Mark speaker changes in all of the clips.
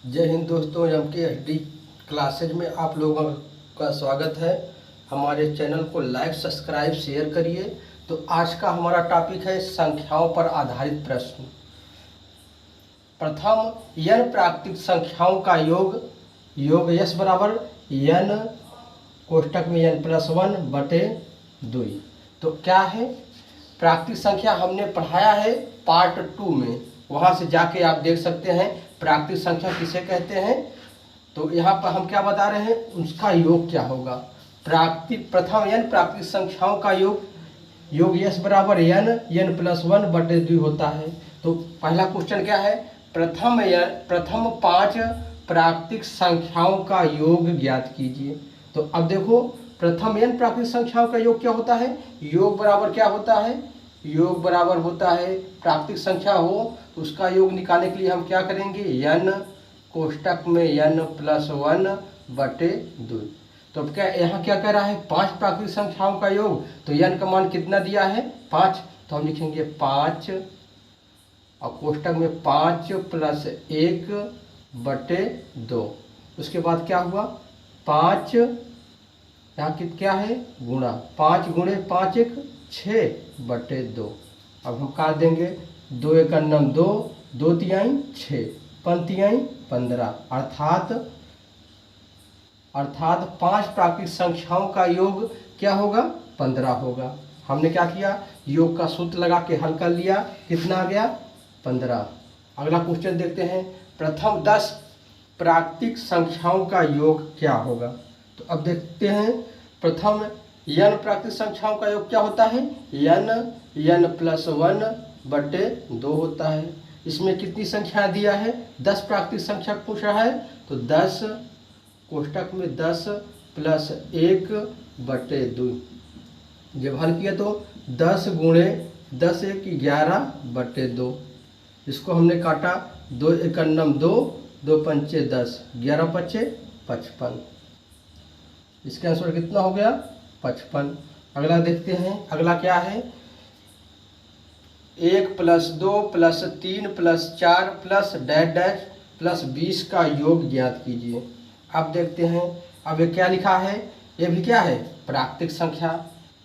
Speaker 1: जय हिंद दोस्तों, एम के एच डी क्लासेज में आप लोगों का स्वागत है। हमारे चैनल को लाइक सब्सक्राइब शेयर करिए। तो आज का हमारा टॉपिक है संख्याओं पर आधारित प्रश्न। प्रथम, n प्राकृतिक संख्याओं का योग यश बराबर n कोष्टक में n+1/2। तो क्या है प्राकृतिक संख्या, हमने पढ़ाया है पार्ट 2 में, वहाँ से जाके आप देख सकते हैं प्राकृतिक संख्या किसे कहते हैं। तो यहाँ पर हम क्या बता रहे हैं, उसका योग क्या होगा। प्रथम n प्राकृतिक संख्याओं का योग यश बराबर n+1/2 होता है। तो पहला क्वेश्चन क्या है, प्रथम 5 प्राकृतिक संख्याओं का योग ज्ञात कीजिए। तो अब देखो प्रथम n प्राकृतिक संख्याओं का योग क्या होता है, योग बराबर क्या होता है, योग बराबर होता है प्राकृतिक संख्या हो तो उसका योग निकालने के लिए हम क्या करेंगे, n कोष्टक में n+1/2। तो अब क्या यहाँ क्या कह रहा है, 5 प्राकृतिक संख्याओं का योग। तो n का मान कितना दिया है, 5। तो हम लिखेंगे 5 और कोष्टक में 5 + 1/2। उसके बाद क्या हुआ, 5 यहाँ क्या है गुणा, 5 × 5 = 6/2। अब हम काट देंगे, 2 × 9 2, 2 × 6, 5 × 15, अर्थात 5 प्राकृतिक संख्याओं का योग क्या होगा, 15 होगा। हमने क्या किया, योग का सूत्र लगा के हल कर लिया, कितना आ गया, 15। अगला क्वेश्चन देखते हैं, प्रथम 10 प्राकृतिक संख्याओं का योग क्या होगा। तो अब देखते हैं, प्रथम n प्राकृतिक संख्याओं का योग क्या होता है, n+1/2 होता है। इसमें कितनी संख्या दिया है, 10 प्राकृतिक संख्या पूछ रहा है। तो 10 कोष्टक में 10 + 1/2। जब हल किया तो 10 × 10 = 11/2। इसको हमने काटा, 2 × 9 2, 2 × 5 10, 11 × 5 55। इसका आंसर कितना हो गया, 55। अगला देखते हैं, अगला क्या है, 1 + 2 + 3 + 4 + -20 का योग ज्ञात कीजिए। अब देखते हैं, अब ये क्या लिखा है, ये भी क्या है, प्राकृतिक संख्या।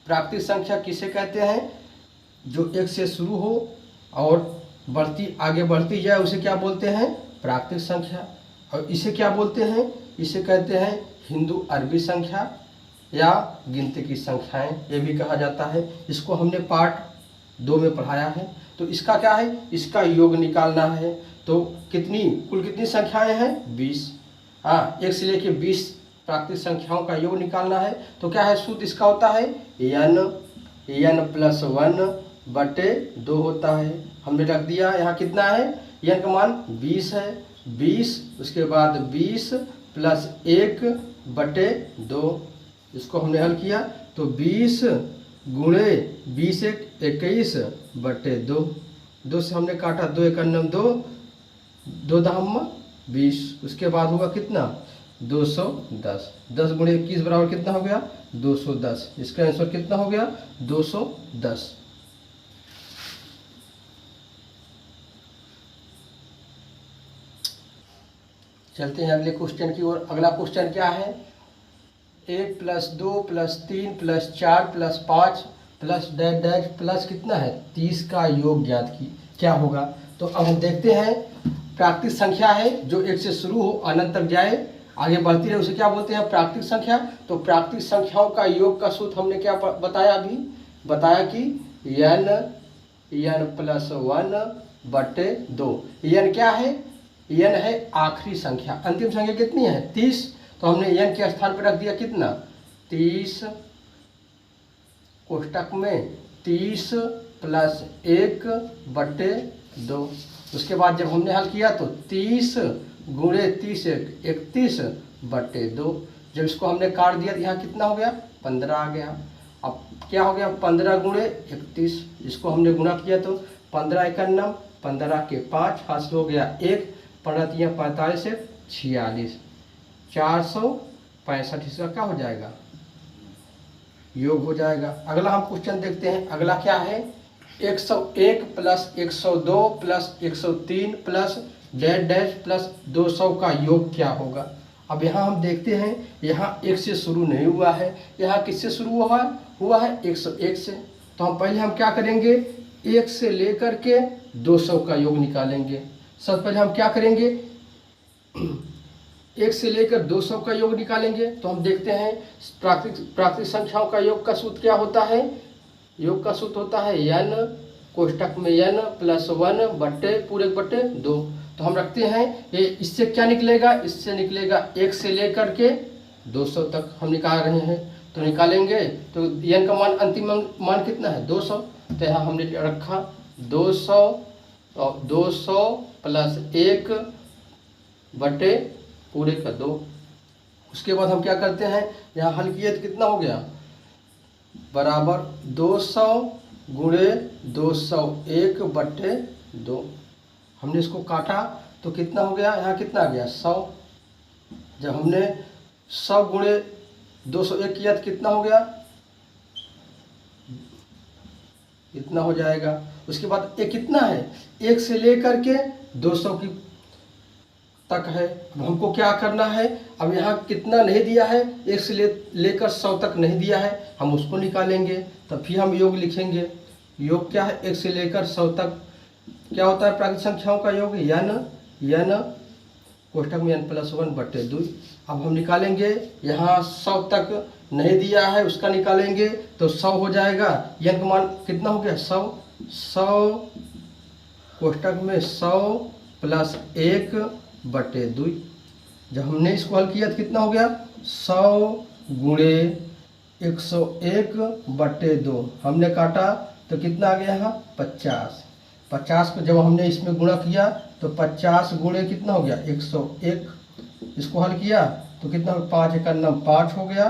Speaker 1: प्राकृतिक संख्या किसे कहते हैं, जो 1 से शुरू हो और आगे बढ़ती जाए उसे क्या बोलते हैं, प्राकृतिक संख्या। और इसे क्या बोलते हैं, इसे कहते हैं हिंदू अरबी संख्या या गिनती की संख्याएं, ये भी कहा जाता है। इसको हमने पार्ट 2 में पढ़ाया है। तो इसका क्या है, इसका योग निकालना है। तो कुल कितनी संख्याएं हैं, 20। 1 से लेके 20 प्राकृतिक संख्याओं का योग निकालना है। तो क्या है, सूत्र इसका होता है n+1/2 होता है। हमने रख दिया, यहाँ कितना है, n का मान 20 है, 20 उसके बाद 20 + 1/2। इसको हमने हल किया तो 20 × 20 = 21/2। 2 से हमने काटा, 2 × 9 2, 2 × 20। उसके बाद होगा कितना, 210। 10 × 21 बराबर कितना हो गया, 210। इसका आंसर कितना हो गया, 210। चलते हैं अगले क्वेश्चन की ओर। अगला क्वेश्चन क्या है, 1 + 2 + 3 + 4 + 5 + कितना है, 30 का योग ज्ञात की क्या होगा। तो अब हम देखते हैं, प्राकृतिक संख्या है जो 1 से शुरू हो अनंत तक जाए, आगे बढ़ती रहे, उसे क्या बोलते हैं, प्राकृतिक संख्या। तो प्राकृतिक संख्याओं का योग का सूत्र हमने क्या बताया, अभी बताया कि n+1/2। n क्या है, n है आखिरी संख्या, अंतिम संख्या कितनी है, 30। तो हमने n के स्थान पर रख दिया कितना, 30 कोष्टक में 30 + 1/2। उसके बाद जब हमने हल किया तो 30 × 30 = 31/2। जब इसको हमने काट दिया तो यहाँ कितना हो गया, 15 आ गया। अब क्या हो गया, 15 × 31। इसको हमने गुणा किया तो 15 × 1 = 15 के 5 हासिल हो गया 1, 15 × 3 = 45 = 46, 465। इसका क्या हो जाएगा, योग हो जाएगा। अगला हम क्वेश्चन देखते हैं, अगला क्या है, 101 + 102 + 103 + डैश डैश प्लस 200 का योग क्या होगा। अब यहाँ हम देखते हैं, यहाँ 1 से शुरू नहीं हुआ है, यहाँ किससे शुरू हुआ है 101 से। तो हम पहले हम क्या करेंगे, 1 से लेकर के 200 का योग निकालेंगे। सबसे पहले हम क्या करेंगे, 1 से लेकर 200 का योग निकालेंगे। तो हम देखते हैं प्राकृतिक संख्याओं का योग का सूत्र क्या होता है। योग का सूत्र होता है n कोष्टक में n प्लस 1 बट्टे पूरे बट्टे 2। तो हम रखते हैं ये, इससे क्या निकलेगा, इससे निकलेगा 1 से लेकर के 200 तक हम निकाल रहे हैं। तो निकालेंगे तो n का मान अंतिम मान कितना है 200। तो यहाँ हमने रखा 200 और 200 प्लस 1 बटे पूरे का 2। उसके बाद हम क्या करते हैं, यहाँ हल किए तो कितना हो गया, बराबर 200 गुणे 201 बटे 2। हमने इसको काटा तो कितना हो गया, यहाँ कितना आ गया 100। जब हमने 100 गुणे 201 किया तो कितना हो गया, इतना हो जाएगा। उसके बाद एक कितना है, 1 से लेकर के 200 की तक है। अब हमको क्या करना है, अब यहाँ कितना नहीं दिया है, 1 से लेकर 100 तक नहीं दिया है, हम उसको निकालेंगे। तब फिर हम योग लिखेंगे। योग क्या है, 1 से लेकर 100 तक क्या होता है प्राकृतिक संख्याओं का योग, n कोष्टक में n प्लस 1 बट्टे 2। अब हम निकालेंगे, यहाँ 100 तक नहीं दिया है उसका निकालेंगे तो 100 हो जाएगा। n का मान कितना हो गया 100 कोष्टक में 100 प्लस 1 बटे 2। जब हमने इसको हल किया तो कितना हो गया 100 गुणे 101 बटे 2। हमने काटा तो कितना आ गया यहाँ 50 को जब हमने इसमें गुणा किया तो 50 गुणे कितना हो गया 101। इसको हल किया तो कितना 5 1 9 5 हो गया,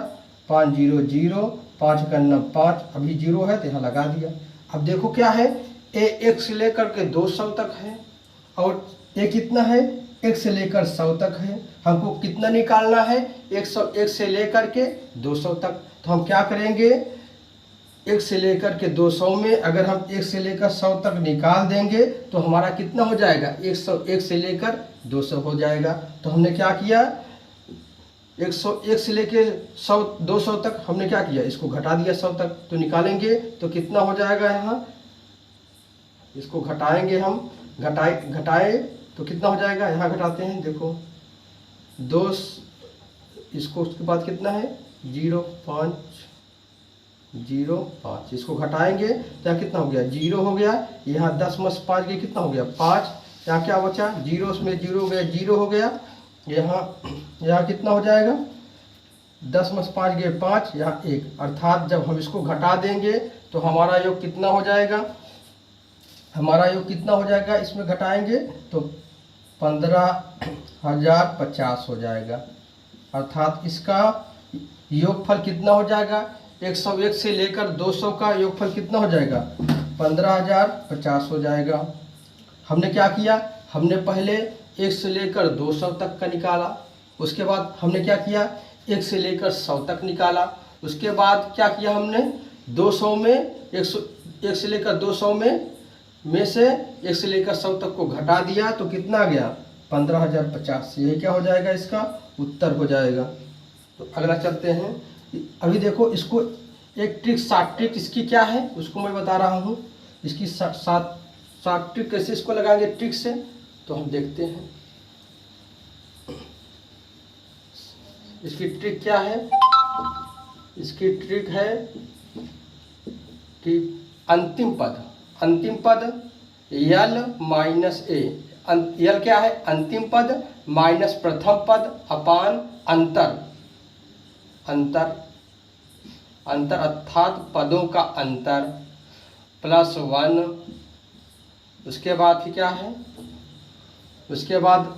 Speaker 1: 5 0 0 5 1 9 5। अभी 0 है तो यहाँ लगा दिया। अब देखो क्या है, ए 1 से लेकर के 200 तक है और ए कितना है 1 से लेकर 100 तक है। हमको कितना निकालना है 101 से लेकर के 200 तक। तो हम क्या करेंगे, 1 से लेकर के 200 में अगर हम 1 से लेकर 100 तक निकाल देंगे तो हमारा कितना हो जाएगा 101 से लेकर 200 हो जाएगा। तो हमने क्या किया, 101 से लेकर 200 तक हमने क्या किया, इसको घटा दिया 100 तक। तो निकालेंगे तो कितना हो जाएगा, यहाँ इसको घटाएंगे हम, घटाए तो कितना हो जाएगा, यहाँ घटाते हैं देखो 2, इसको उसके बाद कितना है 0 5 0 5। इसको घटाएंगे तो यहाँ कितना हो गया 0 हो गया। यहाँ 10 में 5 गए कितना हो गया 5। यहाँ क्या बचा 0 में 0 हो गया 0 हो गया। यहाँ कितना हो जाएगा 10 में 5 गए 5, यहाँ 1। अर्थात जब हम इसको घटा देंगे तो हमारा योग कितना हो जाएगा, हमारा योग कितना हो जाएगा, इसमें घटाएंगे तो 15,050 हो जाएगा। अर्थात इसका योगफल कितना हो जाएगा, 101 से लेकर 200 का योगफल कितना हो जाएगा 15,050 हो जाएगा। हमने क्या किया, हमने पहले 1 से लेकर 200 तक का निकाला। उसके बाद हमने क्या किया 1 से लेकर 100 तक निकाला। उसके बाद क्या किया हमने 200 में 1 से लेकर 200 में से 1 से लेकर 100 तक को घटा दिया तो कितना आ गया 15,050। यही क्या हो जाएगा, इसका उत्तर हो जाएगा। तो अगला चलते हैं। अभी देखो इसको एक ट्रिक, 7 ट्रिक इसकी क्या है उसको मैं बता रहा हूँ। इसकी 7 ट्रिक कैसे इसको लगाएंगे ट्रिक से, तो हम देखते हैं। इसकी ट्रिक क्या है, इसकी ट्रिक है कि अंतिम पद यल माइनस ए, यल क्या है अंतिम पद माइनस प्रथम पद अपान अंतर अर्थात पदों का अंतर प्लस 1। उसके बाद ही क्या है, उसके बाद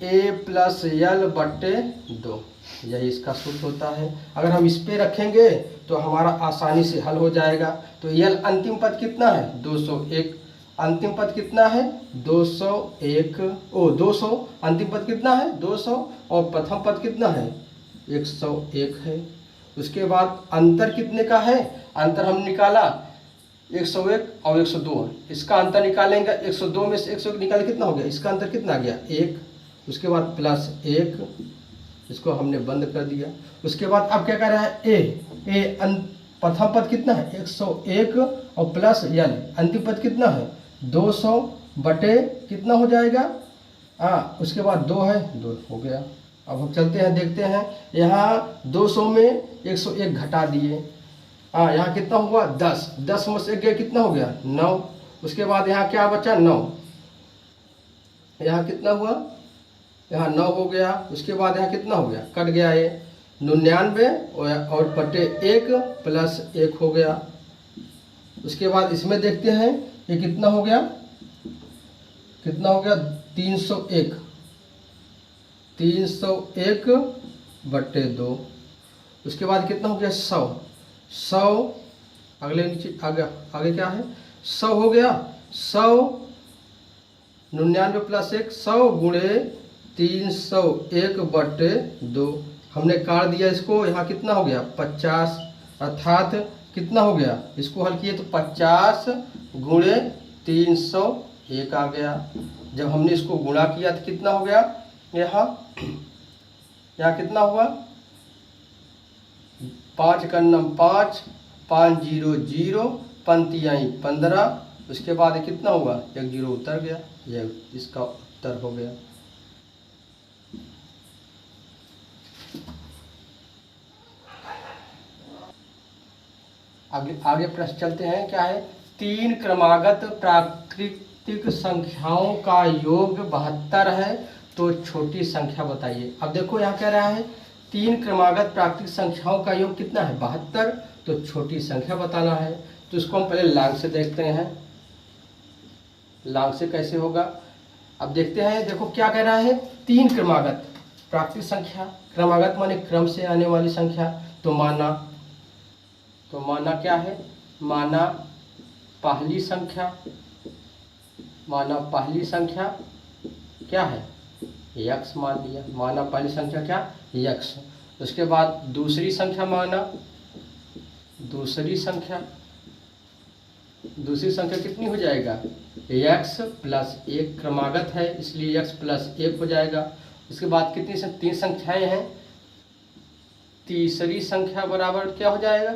Speaker 1: ए प्लस यल बट्टे 2। यही इसका सूत्र होता है। अगर हम इस पे रखेंगे तो हमारा आसानी से हल हो जाएगा। तो यल अंतिम पद कितना है 201, अंतिम पद कितना है 201, 200 अंतिम पद कितना है 200 और प्रथम पद कितना है 101 है। उसके बाद अंतर कितने का है, अंतर हम निकाला 101 और 102, इसका अंतर निकालेंगे। 102 में से 101 निकाले कितना हो गया, इसका अंतर कितना आ गया 1, उसके बाद प्लस 1, इसको हमने बंद कर दिया। उसके बाद अब क्या कर रहा है ए प्रथम पद कितना है 101 और प्लस यानी अंतिम पद कितना है 200 बटे कितना हो जाएगा, उसके बाद 2 है, 2 हो गया। अब हम चलते हैं देखते हैं, यहाँ 200 में 101 घटा दिए, यहाँ कितना हुआ 10, 10 में से 1 गया कितना हो गया 9, उसके बाद यहाँ क्या बचा 9, यहाँ कितना हुआ, यहाँ 9 हो गया। उसके बाद यहाँ कितना हो गया, कट गया ये 99 और बटे 1 प्लस 1 हो गया। उसके बाद इसमें देखते हैं ये कितना हो गया, 301, 301 बटे 2, उसके बाद कितना हो गया 100, अगले नीचे आगे क्या है 100 हो गया, 100 99 प्लस 1 100 गुणे 301 बटे 2, हमने काट दिया इसको, यहाँ कितना हो गया 50, अर्थात कितना हो गया, इसको हल किए तो 50 गुणे 301 आ गया। जब हमने इसको गुणा किया तो कितना हो गया, यहाँ कितना हुआ 5 का नम 5, 500 पंक्ति आई 15, उसके बाद कितना हुआ 1 0 उतर गया, यह इसका उत्तर हो गया। आगे प्रश्न चलते हैं, क्या है 3 क्रमागत प्राकृतिक संख्याओं का योग 72 है, तो छोटी संख्या बताइए। अब देखो यहाँ कह रहा है 3 क्रमागत प्राकृतिक संख्याओं का योग कितना है 72, तो छोटी संख्या बताना है। तो इसको हम पहले लांग से देखते हैं, लांग से कैसे होगा। अब देखते हैं, देखो क्या कह रहा है 3 क्रमागत प्राकृतिक संख्या, क्रमागत माने क्रम से आने वाली संख्या, तो माना क्या है, माना पहली संख्या, क्या है यक्स मान लिया, माना पहली संख्या क्या यक्स। उसके बाद दूसरी संख्या माना, दूसरी संख्या कितनी हो जाएगा यक्स प्लस 1, क्रमागत है इसलिए यक्स प्लस 1 हो जाएगा। उसके बाद कितनी 3 संख्याएं हैं, तीसरी संख्या बराबर क्या हो जाएगा,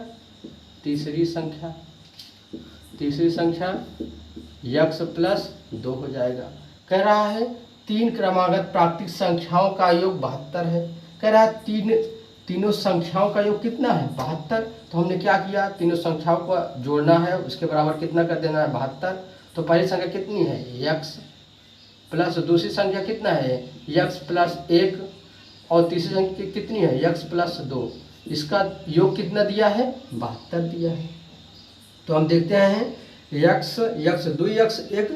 Speaker 1: तीसरी संख्या यक्स प्लस 2 हो जाएगा। कह रहा है 3 क्रमागत प्राकृतिक संख्याओं का योग 72 है। कह रहा है तीनों संख्याओं का योग कितना है 72, तो हमने क्या किया, तीनों संख्याओं को जोड़ना है, उसके बराबर कितना कर देना है 72। तो पहली संख्या कितनी है यक्स प्लस, दूसरी संख्या कितना है यक्स प्लस 1, और तीसरी संख्या कितनी है यक्स प्लस 2, इसका योग कितना दिया है 72 दिया है। तो हम देखते हैं यक्स 2 यक्स 1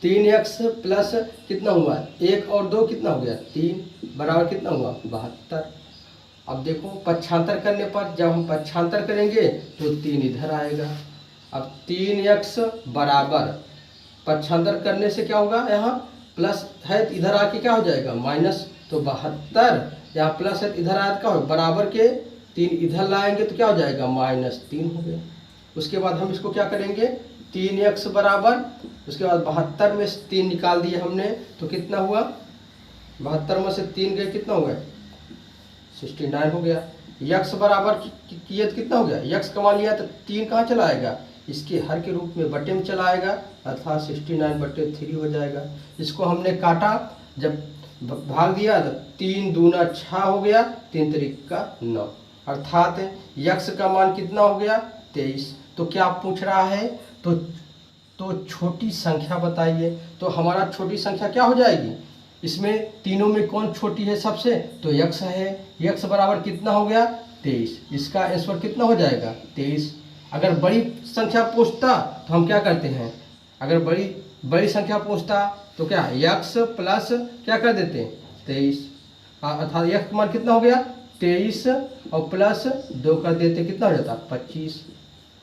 Speaker 1: 3 यक्स प्लस कितना हुआ 1 और 2 कितना हो गया 3 बराबर कितना हुआ 72। अब देखो पक्षांतर करने पर, जब हम पक्षांतर करेंगे तो 3 इधर आएगा। अब 3 यक्स बराबर पक्षांतर करने से क्या होगा, यहाँ प्लस है तो इधर आके क्या हो जाएगा माइनस, तो 72, यहाँ प्लस है इधर आया क्या हो बराबर के 3 इधर लाएंगे तो क्या हो जाएगा -3 हो गया। उसके बाद हम इसको क्या करेंगे 3 यक्स बराबर, उसके बाद 72 में से 3 निकाल दिए हमने तो कितना हुआ, 72 में से 3 गए कितना हो गया 69 हो गया। यक्स बराबर किए तो कितना हो गया, यक्स कमा लिया तो 3 कहाँ चला आएगा, इसके हर के रूप में बटे में चला आएगा, अर्थात 69/3 हो जाएगा। इसको हमने काटा, जब भाग दिया तो 3 दूना 6 हो गया, 3 त्रिक 9, अर्थात यक्स का मान कितना हो गया 23। तो क्या पूछ रहा है, तो छोटी संख्या बताइए। तो हमारा छोटी संख्या क्या हो जाएगी, इसमें तीनों में कौन छोटी है सबसे, तो यक्स है। यक्स बराबर कितना हो गया 23, इसका आंसर कितना हो जाएगा 23। अगर बड़ी संख्या पूछता तो हम क्या करते हैं, अगर बड़ी संख्या पूछता तो क्या यक्स प्लस क्या कर देते 23, अर्थात यक्स का मान कितना हो गया 23 और प्लस 2 कर देते, कितना हो जाता 25।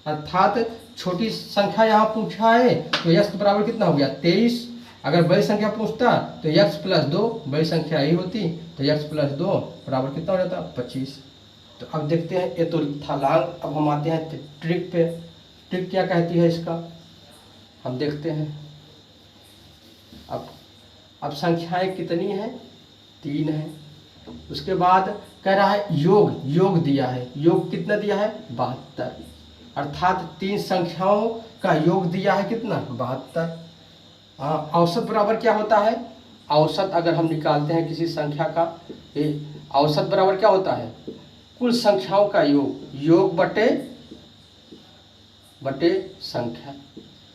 Speaker 1: अर्थात छोटी संख्या यहाँ पूछा है तो यक्स बराबर कितना हो गया 23। अगर बड़ी संख्या पूछता तो यक्स प्लस 2, बड़ी संख्या ही होती तो यक्स प्लस 2 बराबर कितना हो जाता 25। तो अब देखते हैं, ये तो था लांग। अब हम आते हैं ट्रिक पे। ट्रिक क्या कहती है इसका, हम देखते हैं। अब संख्याएं कितनी हैं, 3 है। उसके बाद कह रहा है योग दिया है, योग कितना दिया है, 72, अर्थात 3 संख्याओं का योग दिया है कितना, 72। औसत बराबर क्या होता है, औसत अगर हम निकालते हैं किसी संख्या का, औसत बराबर क्या होता है, कुल संख्याओं का योग बटे संख्या,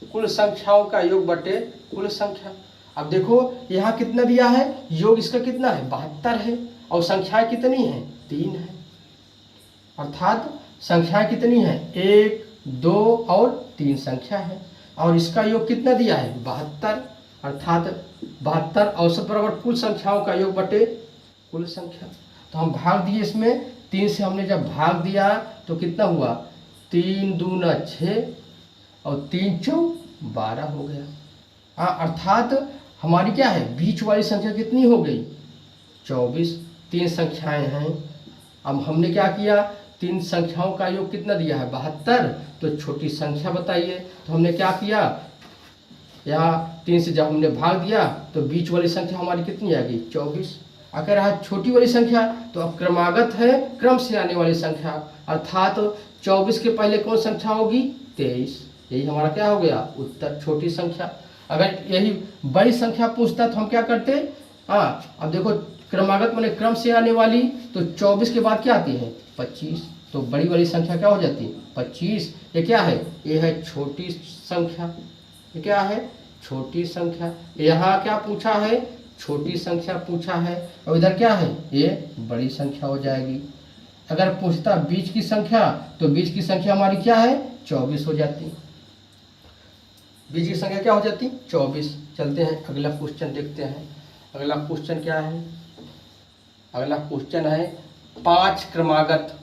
Speaker 1: कुल संख्याओं का योग बटे कुल संख्या। अब देखो यहाँ कितना दिया है, योग इसका कितना है, 72 है, और संख्याएं कितनी हैं, 3 है, अर्थात संख्याएं कितनी हैं, 1, 2 और 3 संख्या है, और इसका योग कितना दिया है, 72, अर्थात 72 औसत बराबर कुल संख्याओं का योग बटे कुल संख्या। तो हम भाग दिए इसमें, 3 से हमने जब भाग दिया तो कितना हुआ, 3 दूना 6 और 3 चौक 12 हो गया। अर्थात हमारी क्या है, बीच वाली संख्या कितनी हो गई, 24। 3 संख्याएं हैं, अब हमने क्या किया, 3 संख्याओं का योग कितना दिया है, 72, तो छोटी संख्या बताइए। तो हमने क्या किया, यहाँ 3 से जब हमने भाग दिया तो बीच वाली संख्या हमारी कितनी आ गई, 24। अगर यहाँ छोटी वाली संख्या तो अब क्रमागत है, क्रम से आने वाली संख्या, अर्थात 24 के पहले कौन संख्या होगी, 23। यही हमारा क्या हो गया उत्तर, छोटी संख्या। अगर यही बड़ी संख्या पूछता तो हम क्या करते, अब देखो क्रमागत माने क्रम से आने वाली, तो 24 के बाद क्या आती है, 25, तो बड़ी वाली संख्या क्या हो जाती है, 25। ये क्या है, ये है छोटी संख्या, ये क्या है, छोटी संख्या। यहाँ क्या पूछा है, छोटी संख्या पूछा है, और इधर क्या है, ये बड़ी संख्या हो जाएगी। अगर पूछता बीच की संख्या, तो बीच की संख्या हमारी क्या है, 24 हो जाती, बीच की संख्या क्या हो जाती, 24। चलते हैं अगला क्वेश्चन देखते हैं। अगला क्वेश्चन क्या है, अगला क्वेश्चन है 5 क्रमागत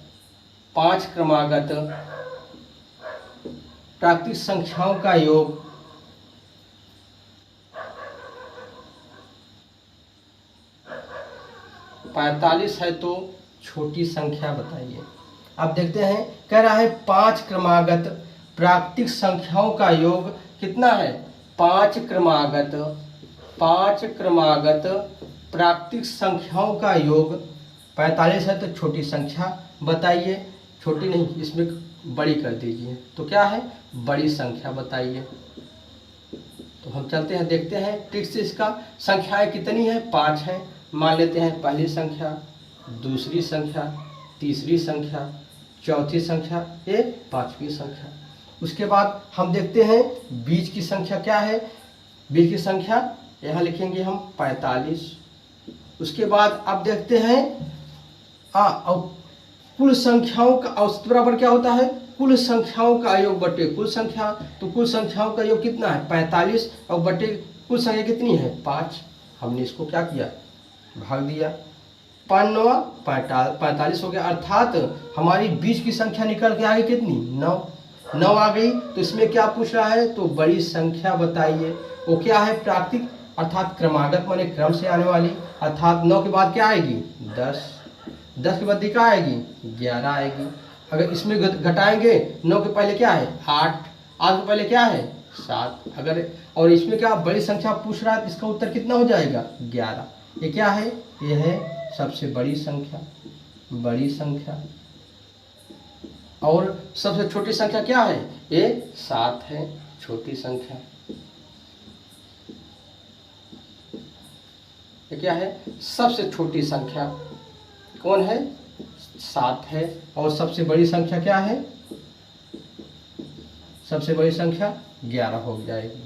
Speaker 1: प्राकृतिक संख्याओं का योग 45 है, तो छोटी संख्या बताइए। अब देखते हैं, कह रहा है 5 क्रमागत प्राकृतिक संख्याओं का योग कितना है, 5 क्रमागत प्राकृतिक संख्याओं का योग 45 है, तो छोटी संख्या बताइए। छोटी नहीं, इसमें बड़ी कर दीजिए, तो क्या है, बड़ी संख्या बताइए। तो हम चलते हैं, देखते हैं ट्रिक से इसका। संख्याएं कितनी है, 5 है, मान लेते हैं पहली संख्या, दूसरी संख्या, तीसरी संख्या, चौथी संख्या, ये 5वीं संख्या। उसके बाद हम देखते हैं बीच की संख्या क्या है, बीच की संख्या यहाँ लिखेंगे हम 45। उसके बाद अब देखते हैं और कुल संख्याओं का औसत बराबर क्या होता है, कुल संख्याओं का योग बटे कुल संख्या। तो कुल संख्याओं का योग कितना है, 45, और बटे कुल संख्या कितनी है, 5। हमने इसको क्या किया, भाग दिया, 5 9 45 हो गया, अर्थात हमारी बीच की संख्या निकल के आ गई कितनी, 9 आ गई। तो इसमें क्या पूछ रहा है, तो बड़ी संख्या बताइए। वो क्या है, प्राकृतिक, अर्थात क्रमागत माने क्रम से आने वाली, अर्थात 9 के बाद क्या आएगी, 10 के बाद क्या आएगी, 11 आएगी। अगर इसमें घटाएंगे, 9 के पहले क्या है, 8 के पहले क्या है, 7। अगर और इसमें क्या बड़ी संख्या पूछ रहा है, इसका उत्तर कितना हो जाएगा, 11। ये क्या है, ये है सबसे बड़ी संख्या। और सबसे छोटी संख्या क्या है, ये 7 है, छोटी संख्या। ये क्या है, सबसे छोटी संख्या कौन है, 7 है। और सबसे बड़ी संख्या क्या है, सबसे बड़ी संख्या 11 हो जाएगी।